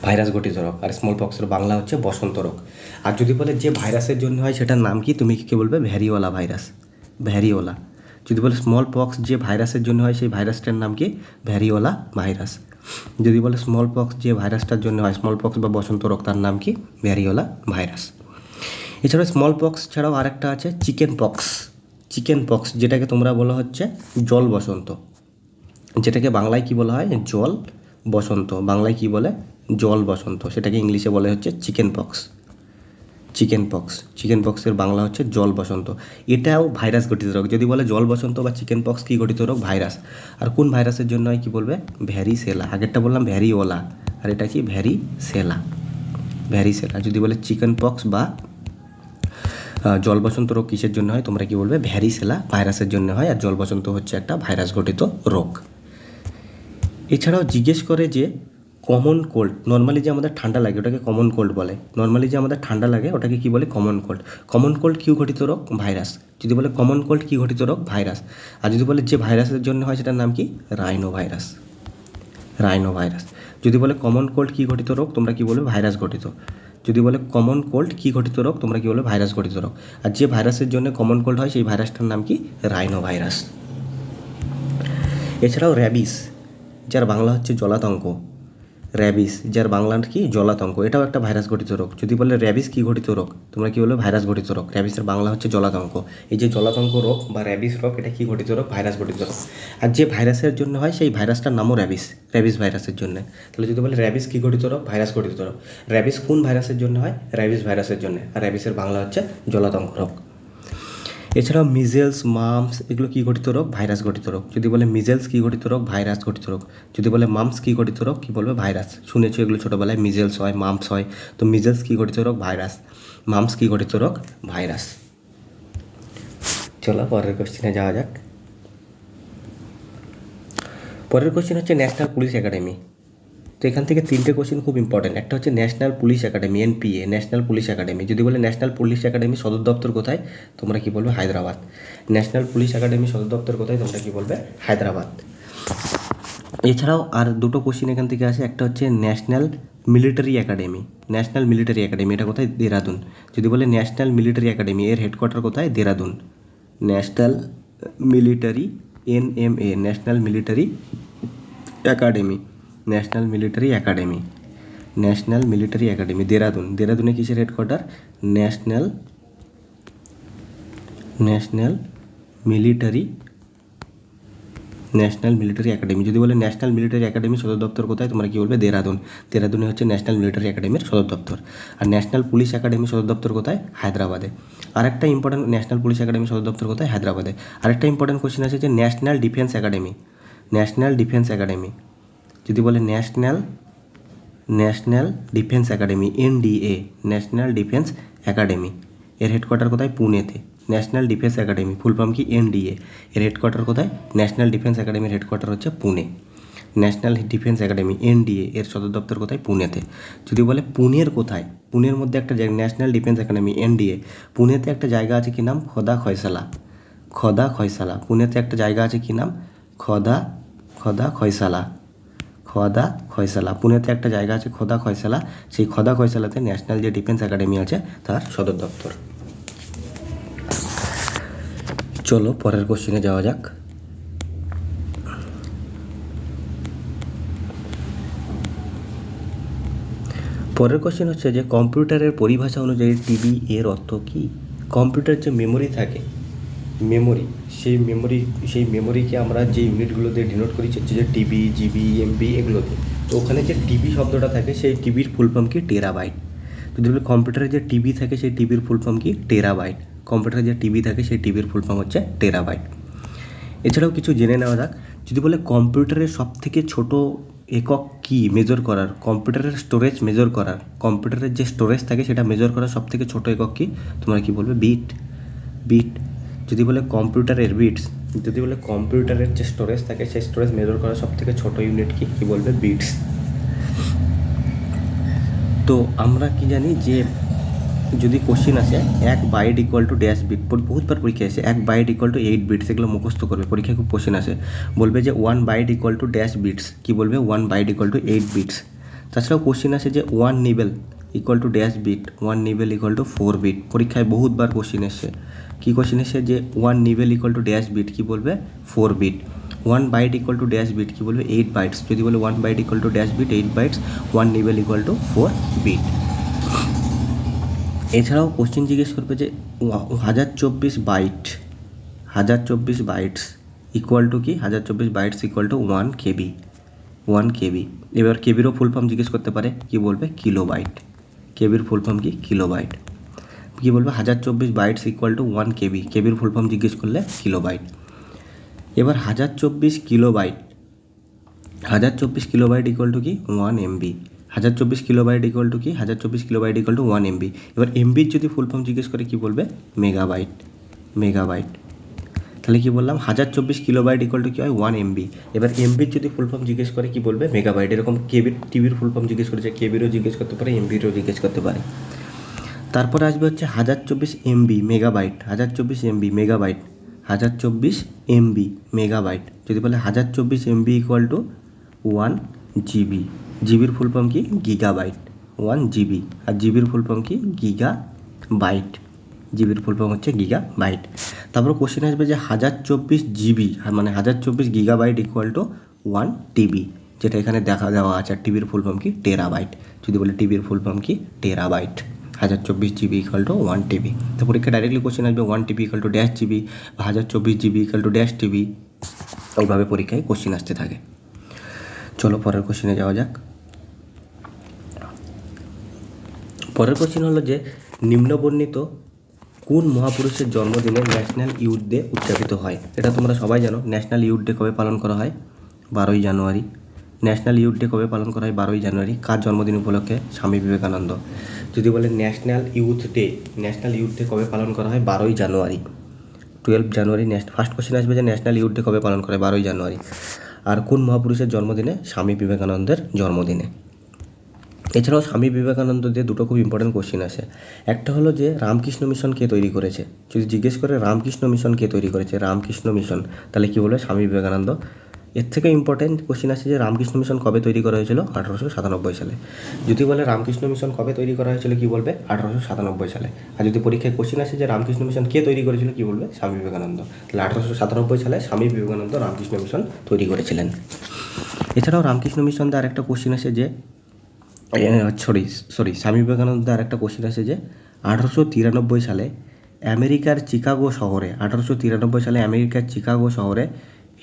ভাইরাস ঘটিত রোগ, আর স্মল পক্সের বাংলা হচ্ছে বসন্ত রোগ। আর যদি বলে যে ভাইরাসের জন্য হয়, সেটার নাম কি? তুমি কি বলবে? Variola virus. যদি বলে স্মল পক্স যে ভাইরাসের জন্য হয়, সেই ভাইরাসটার নাম কি? Variola virus. যদি বলে স্মল পক্স যে ভাইরাসটার জন্য হয়, স্মল পক্স বা বসন্ত রোগ, তার নাম কি? Variola virus. এছাড়া স্মল পক্স ছাড়াও আরেকটা আছে চিকেন পক্স, যেটাকে তোমরা বলা হচ্ছে জল বসন্ত। যেটাকে বাংলায় কি বলা হয়? জল বসন্ত। বাংলায় কি বলে? জল বসন্ত। সেটাকে ইংলিশে বলে হচ্ছে chicken pox. Chicken pox. Chicken পক্সের বাংলা হচ্ছে জল বসন্ত। এটাও ভাইরাস গঠিত রোগ। যদি বলে জল বসন্ত বা চিকেন পক্স কী গঠিত রোগ? ভাইরাস। আর কোন ভাইরাসের জন্য হয় কী বলবে? ভ্যারিসেলা। আগেরটা বললাম ভ্যারিওলা, আর এটা কি? ভ্যারিসেলা। ভ্যারিসেলা। যদি বলে চিকেন পক্স বা জল বসন্ত রোগ কিসের জন্য হয়? তোমরা কি বলবে? ভ্যারিসেলা ভাইরাসের জন্য হয়। আর জল বসন্ত হচ্ছে একটা ভাইরাস গঠিত রোগ। এছাড়াও জিজ্ঞেস করে যে কমন কোল্ড, নর্মালি যে আমাদের ঠান্ডা লাগে ওটাকে কমন কোল্ড বলে। নর্মালি যে আমাদের ঠান্ডা লাগে ওটাকে কী বলে? Common cold. কমন কোল্ড কী ঘটিত রোগ? ভাইরাস। যদি বলে কমন কোল্ড কী ঘটিত রোগ? ভাইরাস। আর যদি বলে যে ভাইরাসের জন্য হয় সেটার নাম কি? Rhino virus. Rhino virus. যদি বলে কমন কোল্ড কী ঘটিত রোগ, তোমরা কি বলবে? ভাইরাস ঘটিত। যদি বলে কমন কোল্ড কী ঘটিত রোগ, তোমরা কি বলবে? ভাইরাস ঘটিত রোগ। আর যে ভাইরাসের জন্য কমন কোল্ড হয় সেই ভাইরাসটার নাম কি? Rhino virus. এছাড়াও র্যাবিস, যার বাংলা হচ্ছে জলাতঙ্ক। র্যাবিস, যার বাংলা কি? জলাতঙ্ক। এটাও একটা ভাইরাস ঘটিত রোগ। যদি বলে র্যাবিস কী ঘটিত রোগ, তোমরা কি বলবে? ভাইরাস ঘটিত রোগ। র্যাবিসের বাংলা হচ্ছে জলাতঙ্ক। এই যে জলাতঙ্ক রোগ বা র্যাবিস রোগ, এটা কী ঘটিত রোগ? ভাইরাস ঘটিত রোগ। আর যে ভাইরাসের জন্য হয় সেই ভাইরাসটার নামও র্যাবিস। র্যাবিস ভাইরাসের জন্য। তাহলে যদি বলে র্যাবিস কী ঘটিত রোগ? ভাইরাস ঘটিত রোগ। র্যাবিস কোন ভাইরাসের জন্য হয়? র্যাবিস ভাইরাসের জন্য। আর র্যাবিসের বাংলা হচ্ছে জলাতঙ্ক রোগ। এছাড়াও মিজেলস, মাম্পস এগুলো কী ঘটিত রোগ? ভাইরাস ঘটিত রোগ। যদি বলে মিজেলস কী ঘটিত রোগ? ভাইরাস ঘটিত রোগ। যদি বলে মাম্পস কী ঘটিত রোগ, কী বলবে? ভাইরাস। শুনেছো এগুলো ছোটোবেলায়, মিজেলস হয়, মাম্পস হয়। তো মিজেলস কী ঘটিত রোগ? ভাইরাস। মাম্পস কী ঘটিত রোগ? ভাইরাস। চলো পরের কোশ্চেনে যাওয়া যাক। পরের কোশ্চেন হচ্ছে ন্যাশনাল পুলিশ একাডেমি। তো এখান থেকে তিনটে কোশ্চেন খুব ইম্পর্টেন্ট। একটা হচ্ছে national police academy, NPA, national police academy. যদি বলে ন্যাশনাল পুলিশ একাডেমি সদর দপ্তর কোথায়, তোমরা কি বলবে? হায়দ্রাবাদ। ন্যাশনাল পুলিশ একাডেমি সদর দপ্তর কোথায়, তোমরা কি বলবে? হায়দ্রাবাদ। এছাড়াও আর দুটো কোশ্চেন এখান থেকে আসে। একটা হচ্ছে national military academy. National military academy এটা কোথায়? দেরাদুন। যদি বলে ন্যাশনাল মিলিটারি একাডেমি, এর হেডকোয়ার্টার কোথায়? Dehradun. National military, NMA, national military academy. National military academy, national military academy Dehradun. দেরাদুনে কিসের হেডকোয়ার্টার? National military academy. যদি বলে ন্যাশনাল মিলিটারি একাডেমি সদর দপ্তর কোথায়, তোমরা কি বলবে? দেরাদুন। দেরাদুনে হচ্ছে ন্যাশনাল মিলিটারি একাডেমির সদর দপ্তর। আর ন্যাশনাল পুলিশ একাডেমি সদর দপ্তর কোথায়? হায়দ্রাবাদে। আরেকটা ইম্পর্টেন্ট, ন্যাশনাল পুলিশ একাডেমি সদর দপ্তর কোথায়? হায়দ্রাবাদে। আরেকটা ইম্পর্টেন্ট কোশ্চেন আছে যে national defence academy. National defence academy, যদি বলে national defence academy, NDA, national defence academy, এর হেডকোয়ার্টার কোথায়? পুনেতে। National defence academy full form কি? এনডিএ। এর হেডকোয়ার্টার কোথায়? ন্যাশনাল ডিফেন্স একাডেমির হেডকোয়ার্টার হচ্ছে Pune. National defence academy, NDA, এর সদর দপ্তর কোথায়? পুনেতে। যদি বলে পুনের কোথায়, পুনের মধ্যে একটা জায়গা, ন্যাশনাল ডিফেন্স একাডেমি, এনডিএ, পুনেতে একটা জায়গা আছে কি নাম? খোদা খয়সালা। খোদা খয়সালা, পুনেতে একটা জায়গা আছে কি নাম? খোদা খয়সালা। খোদা খয়সালা, পুনেতে একটা জায়গা আছে খোদা খয়সালা। সেই খোদা খয়সালাতে ন্যাশনাল যে ডিফেন্স একাডেমি আছে তার সদর দপ্তর। চলো পরের কোশ্চেনে যাওয়া যাক। পরের কোশ্চেন হচ্ছে যে কম্পিউটারের পরিভাষা অনুযায়ী টিবি এর অর্থ কী? কম্পিউটার যে মেমোরি থাকে, সেই মেমোরিকে আমরা যে ইউনিটগুলো দিয়ে ডিনোট করি হচ্ছে যে টিবি, জিবি, এমবি এগুলোতে। তো ওখানে যে টিবি শব্দটা থাকে সেই টিবির ফুল ফর্ম কি? টেরাবাইট। যদি বলি কম্পিউটারে যে টিবি থাকে সেই টিবির ফুল ফর্ম কি? টেরাবাইট। কম্পিউটারে যে টিবি থাকে সেই টিবির ফুল ফর্ম হচ্ছে টেরাবাইট। এছাড়াও কিছু জেনে নেওয়া যাক। যদি বলে কম্পিউটারের সবথেকে ছোট একক কি মেজর করার, কম্পিউটারের স্টোরেজ মেজর করার, কম্পিউটারের যে স্টোরেজ থাকে সেটা মেজর করার সবথেকে ছোট একক কি, তোমরা কি বলবে? বিট। যদি বলে কম্পিউটারের বিটস, যদি বলে কম্পিউটারের যে স্টোরেজ থাকে সেই স্টোরেজ মেজর করার সবথেকে ছোট ইউনিট কি বলবে? বিটস। তো আমরা কি জানি যে যদি কোশ্চেন আসে 1 byte equal to dash bit, বহুতবার পরীক্ষা আসে 1 বাইট ইকুয়াল টু 8 বিটস, এগুলো মুখস্থ করবে, পরীক্ষায় খুব কোশ্চেন আসে। বলবে যে 1 byte equal to dash bits, কী বলবে? 1 বাইট ইকুয়াল টু 8 বিটস। তাছাড়াও কোশ্চেন আসে যে 1 nibble equal to dash bit, 1 nibble equal to 4 bit. পরীক্ষায় বহুতবার কোশ্চেন এসে কী কোশ্চেন এসে যে 1 nibble equal to dash bit, কী বলবে? 4 bit. 1 byte equal to dash bit, কী বলবে? 8 বাইটস। যদি বলে 1 byte equal to dash bit 8 bytes, 1 nibble equal to 4 bit. এছাড়াও কোশ্চেন জিজ্ঞেস করবে যে 1024 বাইটস ইকুয়াল টু কি? 1024 বাইটস ইকুয়াল টু 1 কেবি। এবার কেবিরও ফুল ফর্ম জিজ্ঞেস করতে পারে, কি বলবে? কিলোবাইট। কেবির ফুল ফর্ম কি? কিলোবাইট। কী বলবে 1024 বাইটস ইকুয়াল টু 1 কেবি, কেবির ফুল ফর্ম জিজ্ঞেস করলে কিলোবাইট। এবার 1024 কিলোবাইট, 1024 কিলোবাইট ইকুয়াল টু কি 1 এমবি, 1024 কিলোবাইট ইকুয়াল টু কি 1024 কিলোবাইট ইকুয়াল টু 1 এমবি। এবার এমবির যদি ফুল ফর্ম জিজ্ঞেস করে কী বলবে মেগাবাইট, মেগাবাইট। তাহলে কি বললাম 1024 কিলোবাইট ইকুয়াল টু কী হয় 1 এমবি। এবার এমবির যদি ফুল ফর্ম জিজ্ঞেস করে কী বলবে মেগাবাইট। এরকম কেবির টিভির ফুল ফর্ম জিজ্ঞেস করেছে, কেবিরও জিজ্ঞেস করতে পারে, এমবিরও জিজ্ঞেস করতে পারে। তারপরে আসবে হচ্ছে 1024 MB megabyte, 1024 MB megabyte, 1024 MB megabyte. যদি বলে 1024 এমবি ইকুয়াল টু 1 জিবি, জিবির ফুল ফর্ম কি গিগাবাইট, 1 জিবি। আর জিবির ফুল ফর্ম কি গিগাবাইট, জিবির ফুল ফর্ম হচ্ছে গিগাবাইট। তারপর কোশ্চেন আসবে যে 1024 জিবি মানে 1024 গিগাবাইট ইকুয়াল টু 1 টিবি, যেটা এখানে দেওয়া আছে। আর টিবির ফুল ফর্ম কি টেরাবাইট। যদি বলে টিবির ফুল ফর্ম কি terabyte, 1024 GB equal to 1 TB. তো পরীক্ষা ডাইরেক্টলি কোশ্চেন আসবে 1 TB equal to dash GB বা 1024 GB equal to dash TB, এইভাবে পরীক্ষায় কোশ্চেন আসতে থাকে। চলো পরের কোশ্চেনে যাওয়া যাক। পরের কোশ্চেন হলো যে নিম্নবর্ণিত কোন মহাপুরুষের জন্মদিনে ন্যাশনাল ইউথ ডে উদযাপিত হয়। এটা তোমরা সবাই জানো। ন্যাশনাল ইউথ ডে কবে পালন করা হয় 12ই জানুয়ারি। ন্যাশনাল ইউথ ডে কবে পালন করা হয় 12ই জানুয়ারি। কার জন্মদিন উপলক্ষে স্বামী বিবেকানন্দ। যদি বলে national youth day, national youth day কবে পালন করা হয় 12ই জানুয়ারি, 12 জানুয়ারি। ফার্স্ট কোশ্চেন আসবে যে ন্যাশনাল ইউথ ডে কবে পালন করা হয় 12ই জানুয়ারি। আর কোন মহাপুরুষের জন্মদিনে স্বামী বিবেকানন্দের জন্মদিনে। এছাড়াও স্বামী বিবেকানন্দ দিয়ে দুটো খুব ইম্পর্টেন্ট কোশ্চেন আছে। একটা হলো যে রামকৃষ্ণ মিশন কে তৈরি করেছে। যদি জিজ্ঞেস করে রামকৃষ্ণ মিশন কে তৈরি করেছে, রামকৃষ্ণ মিশন, তাহলে কী বলবে স্বামী বিবেকানন্দ। এর থেকে ইম্পর্টেন্ট কোশ্চেন আছে যে রামকৃষ্ণ মিশন কবে তৈরি করা হয়েছিল 1897 সালে। যদি বলে রামকৃষ্ণ মিশন কবে তৈরি করা হয়েছিল কী বলবে 1897 সালে। আর যদি পরীক্ষায় কোশ্চেন আসে যে রামকৃষ্ণ মিশন কে তৈরি করেছিল কী বলবে স্বামী বিবেকানন্দ। তাহলে 1897 সালে স্বামী বিবেকানন্দ রামকৃষ্ণ মিশন তৈরি করেছিলেন। এছাড়াও রামকৃষ্ণ মিশন দিয়ে আরেকটা কোশ্চেন আছে যে স্বামী বিবেকানন্দ আরেকটা কোশ্চেন আছে যে 1893 সালে আমেরিকার চিকাগো শহরে, 1893 সালে আমেরিকার চিকাগো শহরে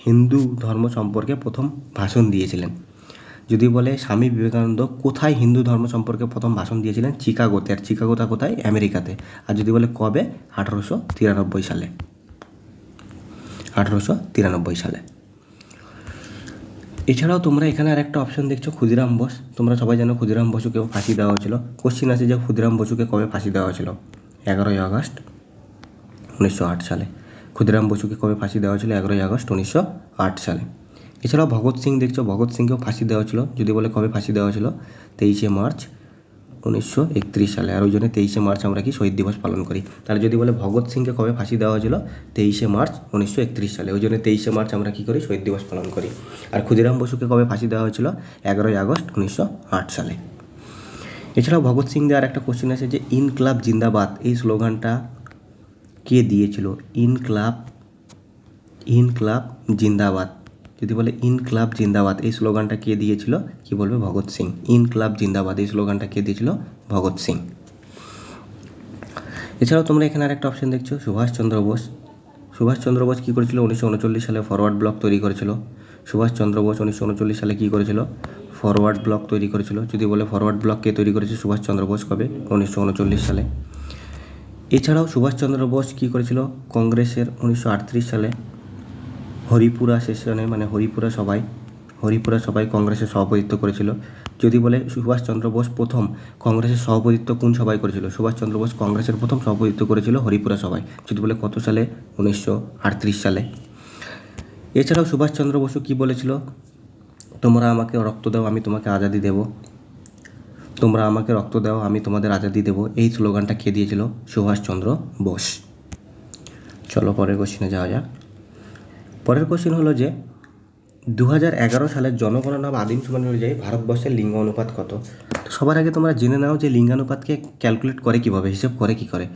হিন্দু ধর্ম সম্পর্কে প্রথম ভাষণ দিয়েছিলেন। যদি বলে স্বামী বিবেকানন্দ কোথায় হিন্দু ধর্ম সম্পর্কে প্রথম ভাষণ দিয়েছিলেন চিকাগোতে। আর চিকাগোটা কোথায় আমেরিকাতে। আর যদি বলে কবে 1893 সালে, 1893 সালে। এছাড়াও তোমরা এখানে আরেকটা অপশন দেখছো ক্ষুদিরাম বোস। তোমরা সবাই জানো ক্ষুদিরাম বসুকেও ফাঁসি দেওয়া হয়েছিল। কোশ্চেন আছে যে ক্ষুদিরাম বসুকে কবে ফাঁসি দেওয়া হয়েছিল 11ই আগস্ট 1908 সালে। ক্ষুদিরাম বসুকে কবে ফাঁসি দেওয়া হয়েছিল 11ই আগস্ট 1908 সালে। এছাড়াও ভগৎ সিং দেখছো, ভগৎ সিংকেও ফাঁসি দেওয়া হয়েছিল। যদি বলে কবে ফাঁসি দেওয়া হয়েছিল 23শে মার্চ 1931 সালে। আর ওই জন্য 23শে মার্চ আমরা কি শহীদ দিবস পালন করি। তাহলে যদি বলে ভগৎ সিংকে কবে ফাঁসি দেওয়া হয়েছিল 23শে মার্চ 1931 সালে। ওই জন্য 23শে মার্চ আমরা কী করি শহীদ দিবস পালন করি। আর ক্ষুদিরাম বসুকে কবে ফাঁসি দেওয়া হয়েছিল 11ই আগস্ট 1908 সালে। এছাড়াও ভগৎ সিং দেওয়ার একটা কোশ্চেন আছে যে ইনকলাব জিন্দাবাদ এই স্লোগানটা কে দিয়েছিল। ইনকলাব জিন্দাবাদ। যদি বলে ইনকলাব জিন্দাবাদ এই স্লোগানটা কে দিয়েছিল কি বলবে ভগৎ সিং। ইনকলাব জিন্দাবাদ এই স্লোগানটা কে দিয়েছিল ভগৎ সিং। এছাড়াও তোমরা এখানে আরেকটা অপশন দেখছো সুভাষচন্দ্র বোস। সুভাষচন্দ্র বোস কী করেছিল 1939 সালে ফরওয়ার্ড ব্লক তৈরি করেছিল। সুভাষচন্দ্র বোস 1939 সালে কী করেছিল ফরওয়ার্ড ব্লক তৈরি করেছিল। যদি বলে ফরওয়ার্ড ব্লক কে তৈরি করেছে সুভাষচন্দ্র বোস কবে 1939 সালে। এছাড়াও সুভাষচন্দ্র বোস কী করেছিল কংগ্রেসের 1938 সালে হরিপুরা সেশনে মানে হরিপুরা সভায় কংগ্রেসের সভাপতিত্ব করেছিল। যদি বলে সুভাষচন্দ্র বোস প্রথম কংগ্রেসের সভাপতিত্ব কোন সভায় করেছিল সুভাষচন্দ্র বোস কংগ্রেসের প্রথম সভাপতিত্ব করেছিল হরিপুরা সভায়। যদি বলে কত সালে 1938 সালে। এছাড়াও সুভাষচন্দ্র বসু কী বলেছিল তোমরা আমাকে রক্ত দাও আমি তোমাকে আজাদি দেব, তোমরা আমাকে রক্ত দাও আমি তোমাদের আজাদি দেব। এই স্লোগানটা কে দিয়েছিল সুভাষচন্দ্র বোস। চলো পরের কোশ্চেনে যাওয়া যাক। পরের কোশ্চেন হলো যে 2011 সালের জনগণনা বা আদিম সমাজ অনুযায়ী ভারতবর্ষের লিঙ্গ অনুপাত কত। সবার আগে তোমরা জেনে নাও যে লিঙ্গানুপাতকে ক্যালকুলেট করে কীভাবে, হিসেব করে কী করে।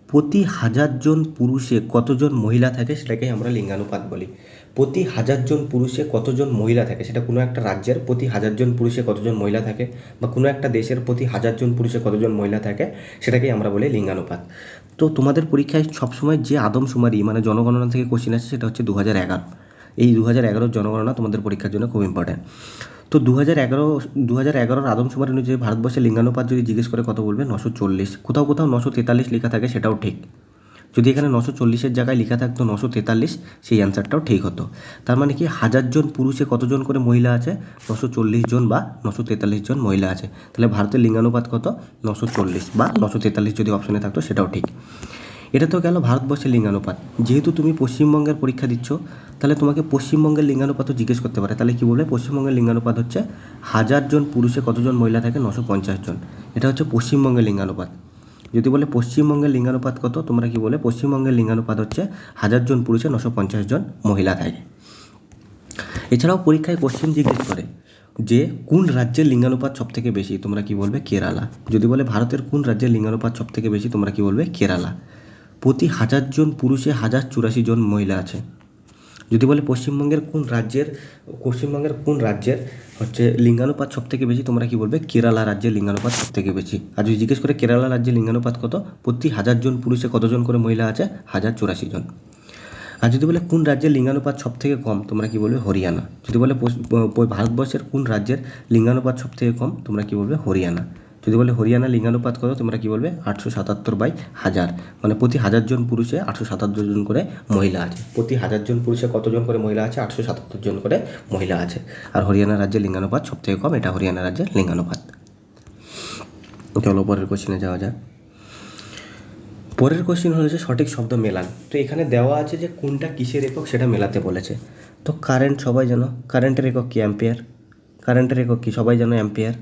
প্রতি 1000 জন পুরুষে কতজন মহিলা থাকে সেটাকেই আমরা লিঙ্গানুপাত বলি। প্রতি 1000 জন পুরুষে কতজন মহিলা থাকে সেটা কোনো একটা রাজ্যের প্রতি 1000 জন পুরুষে কতজন মহিলা থাকে বা কোনো একটা দেশের প্রতি 1000 জন পুরুষে কতজন মহিলা থাকে সেটাকেই আমরা বলি লিঙ্গানুপাত। তো তোমাদের পরীক্ষায় সবসময় যে আদমশুমারি মানে জনগণনা থেকে কোশ্চেন আসে সেটা হচ্ছে 2011। এই 2011 জনগণনা তোমাদের পরীক্ষার জন্য খুব ইম্পর্ট্যান্ট। তো 2011 আদমশুমারি অনুযায়ী ভারতবর্ষের লিঙ্গানুপাত যদি জিজ্ঞেস করে কত বলবে 940। কোথাও কোথাও 943 লেখা থাকে, সেটাও ঠিক। যদি এখানে 940-এর জায়গায় লেখা থাকতো 943, সেই অ্যান্সারটাও ঠিক হতো। তার মানে কি 1000 জন পুরুষে কতজন করে মহিলা আছে? 940 জন বা 943 জন মহিলা আছে। তাহলে ভারতের লিঙ্গানুপাত কত? 940 বা 943 যদি অপশনে থাকতো সেটাও ঠিক। এটা তো গেল ভারতবর্ষের লিঙ্গানুপাত। যেহেতু তুমি পশ্চিমবঙ্গের পরীক্ষা দিচ্ছ, তাহলে তোমাকে পশ্চিমবঙ্গের লিঙ্গানুপাতও জিজ্ঞেস করতে পারে। তাহলে কী বলবে? পশ্চিমবঙ্গের লিঙ্গানুপাত হচ্ছে 1000 জন পুরুষে কতজন মহিলা থাকে? 950 জন। এটা হচ্ছে পশ্চিমবঙ্গের লিঙ্গানুপাত। যদি বলে পশ্চিমবঙ্গের লিঙ্গানুপাত কত, তোমরা কি বলে? পশ্চিমবঙ্গের লিঙ্গানুপাত হচ্ছে 1000 জন পুরুষে 950 জন মহিলা থাকে। এছাড়াও পরীক্ষায় কোশ্চেন জিজ্ঞেস করে যে কোন রাজ্যের লিঙ্গানুপাত সবথেকে বেশি, তোমরা কি বলবে? কেরালা। যদি বলে ভারতের কোন রাজ্যের লিঙ্গানুপাত সবথেকে বেশি, তোমরা কি বলবে? কেরালা। প্রতি 1000 জন পুরুষে 1084 জন মহিলা আছে। যদি বলে পশ্চিমবঙ্গের কোন রাজ্যের হচ্ছে লিঙ্গানুপাত সবথেকে বেশি, তোমরা কি বলবে? কেরালা রাজ্যের লিঙ্গানুপাত সবথেকে বেশি। আর যদি জিজ্ঞেস করে কেরালা রাজ্যের লিঙ্গানুপাত কত, প্রতি 1000 জন পুরুষে কতজন করে মহিলা আছে? 1084 জন। আর যদি বলে কোন রাজ্যের লিঙ্গানুপাত সবথেকে কম, তোমরা কি বলবে? হরিয়ানা। যদি বলে ভারতবর্ষের কোন রাজ্যের লিঙ্গানুপাত সবথেকে কম, তোমরা কি বলবে? হরিয়ানা। যদি বলে হরিয়ানা লিঙ্গানুপাত কত, তোমরা কি বলবে? 877/1000। মানে প্রতি 1000 জন পুরুষে 877 জন করে মহিলা আছে। প্রতি 1000 জন পুরুষে কতজন করে মহিলা আছে? 877 জন করে মহিলা আছে। আর হরিয়ানা রাজ্যের লিঙ্গানুপাত সবথেকে কম, এটা হরিয়ানা রাজ্যের লিঙ্গানুপাত। চলো পরের কোশ্চেনে যাওয়া যাক। পরের কোশ্চেন হলো যে সঠিক শব্দ মেলান। তো এখানে দেওয়া আছে যে কোনটা কিসের একক সেটা মেলাতে বলেছে। তো কারেন্ট সবাই জানো, কারেন্টের একক কি? অ্যাম্পিয়ার। কারেন্টের একক কি? সবাই জানো অ্যাম্পিয়ার।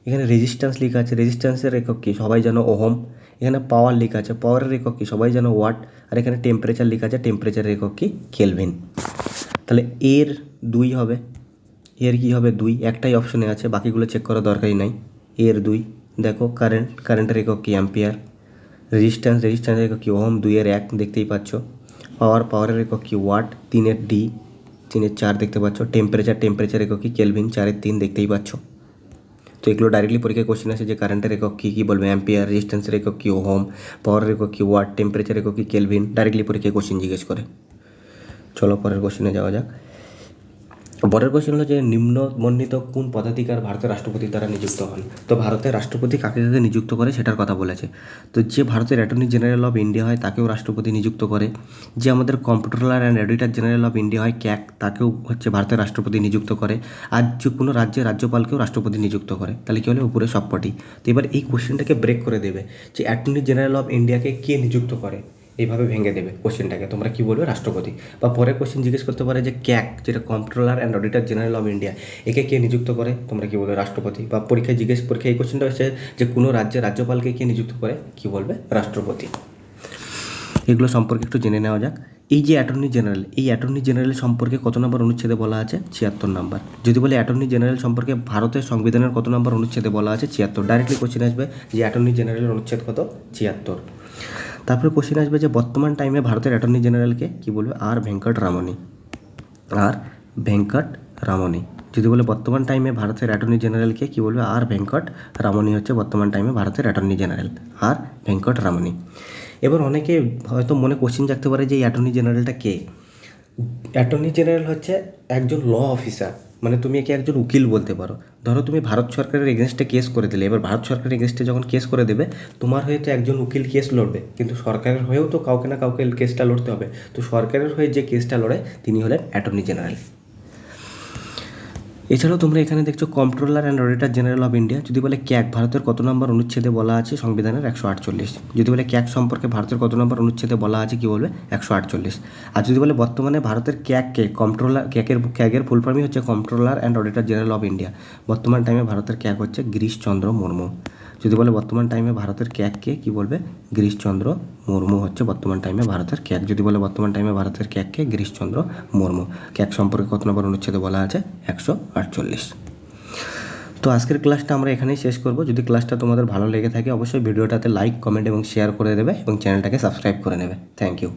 এখানে রেজিস্ট্যান্স লেখা আছে, রেজিস্ট্যান্সের একক কি? সবাই জানো ওহম। এখানে পাওয়ার লেখা আছে, পাওয়ারের একক কি? সবাই জানো ওয়াট। আর এখানে টেম্পারেচার লেখা আছে, টেম্পারেচারের একক কি? কেলভিন। তাহলে এর 2 হবে। এর কি হবে? 2। একটাই অপশনে আছে, বাকিগুলো চেক করার দরকারই নাই। এর 2। দেখো কারেন্টের একক কি? অ্যাম্পিয়ার। রেজিস্ট্যান্সের একক কি? ওহম। 2-এর 1 দেখতেই পাচ্ছ। পাওয়ারের একক কি? ওয়াট। 3-এর D। 3-এর 4 দেখতে পাচ্ছ। টেম্পারেচার একক কি? কেলভিন। 4-এর 3 দেখতেই পাচ্ছ। তো এগুলো ডাইরেক্টলি পরীক্ষায় কোশ্চেন আসে যে কারেন্টের একক কী বলবে? অ্যাম্পিয়ার। রেজিস্ট্যান্সের একক কি? ওহম। পাওয়ারের একক কি? ওয়াট। টেম্পারেচার একক কি? কেলভিন। ডাইরেক্টলি পরীক্ষায় কোশ্চেন জিজ্ঞেস করে। চলো পরের কোশ্চেনে যাওয়া যাক। পরের কোশ্চেন হলো যে নিম্নবর্ণিত কোন পদাধিকার ভারতের রাষ্ট্রপতির দ্বারা নিযুক্ত হন। তো ভারতের রাষ্ট্রপতি কাকে কাকে নিযুক্ত করে সেটার কথা বলেছে। তো যে ভারতের অ্যাটর্নি জেনারেল অফ ইন্ডিয়া হয় তাকেও রাষ্ট্রপতি নিযুক্ত করে। যে আমাদের comptroller and auditor general of India হয় ক্যাগ, তাকেও হচ্ছে ভারতের রাষ্ট্রপতি নিযুক্ত করে। আর যে কোনো রাজ্যের রাজ্যপালকেও রাষ্ট্রপতি নিযুক্ত করে। তাহলে কী হলো? উপরে সবকটি। তো এবার এই কোশ্চেনটাকে ব্রেক করে দেবে যে অ্যাটর্নি জেনারেল অফ ইন্ডিয়াকে কে নিযুক্ত করে, এইভাবে ভেঙে দেবে কোশ্চেনটাকে। তোমরা কি বলবে? রাষ্ট্রপতি। বা পরে কোশ্চেন জিজ্ঞেস করতে পারে যে ক্যাগ, যেটা comptroller and auditor general of India, একে কে নিযুক্ত করে, তোমরা কি বলবে? রাষ্ট্রপতি। বা পরীক্ষায় এই কোশ্চেনটা হচ্ছে যে কোনো রাজ্যের রাজ্যপালকে কে নিযুক্ত করে, কি বলবে? রাষ্ট্রপতি। এগুলো সম্পর্কে একটু জেনে নেওয়া যাক। এই যে অ্যাটর্নি জেনারেল, এই অ্যাটর্নি জেনারেল সম্পর্কে কত নম্বর অনুচ্ছেদে বলা আছে? 76 নম্বর। যদি বলে অ্যাটর্নি জেনারেল সম্পর্কে ভারতের সংবিধানের কত নম্বর অনুচ্ছেদে বলা আছে? 76। ডাইরেক্টলি কোশ্চেন আসবে যে অ্যাটর্নি জেনারেলের অনুচ্ছেদ কত? 76। তারপরে কোশ্চেন আসবে যে বর্তমান টাইমে ভারতের অ্যাটর্নি জেনারেলকে কি বলবে? আর ভেঙ্কট রামনি। যদি বলে বর্তমান টাইমে ভারতের অ্যাটর্নি জেনারেলকে কি বলবে? আর ভেঙ্কট রামনি হচ্ছে বর্তমান টাইমে ভারতের অ্যাটর্নি জেনারেল, আর ভেঙ্কট রামনি। এবার অনেকে হয়তো মনে কোশ্চেন জাগতে পারে যে এই অ্যাটর্নি জেনারেলটা কে? অ্যাটর্নি জেনারেল হচ্ছে একজন ল অফিসার, মানে তুমি একে একজন উকিল বলতে পারো। ধরো তুমি ভারত সরকারের এগেনস্টে কেস করে দিলে, এবার ভারত সরকারের এগেনস্টে যখন কেস করে দেবে, তোমার হয়ে তো একজন উকিল কেস লড়বে, কিন্তু সরকারের হয়েও তো কাউকে না কাউকে কেসটা লড়তে হবে। তো সরকারের হয়ে যে কেসটা লড়ে তিনি হলেন অ্যাটর্নি জেনারেল। এছাড়াও তোমরা এখানে দেখছো comptroller and auditor general of India. যদি বলে ক্যাগ ভারতের কত নম্বর অনুচ্ছেদে বলা আছে? সংবিধানের 148। যদি বলে ক্যাগ সম্পর্কে ভারতের কত নম্বর অনুচ্ছেদে বলা আছে? কি বলবে? 148। আর যদি বলে বর্তমানে ভারতের ক্যাগের ফুল ফর্মই হচ্ছে comptroller and auditor general of India. বর্তমান টাইমে ভারতের ক্যাগ হচ্ছে গিরিশচন্দ্র মুর্মু। যদি বলে বর্তমান টাইমে ভারতের ক্যাগকে কি বলবে? গিরিশচন্দ্র মুর্মু হচ্ছে বর্তমান টাইমে ভারতের ক্যাগ। যদি বলে বর্তমান টাইমে ভারতের ক্যাগকে গিরিশচন্দ্র মুর্মু। ক্যাগ সম্পর্কে কত নম্বর অনুচ্ছেদে বলা আছে? 148। তো আজকের ক্লাসটা আমরা এখানেই শেষ করব। যদি ক্লাসটা তোমাদের ভালো লেগে থাকে অবশ্যই ভিডিওটাতে লাইক, কমেন্ট এবং শেয়ার করে দেবে এবং চ্যানেলটাকে সাবস্ক্রাইব করে নেবে। Thank you.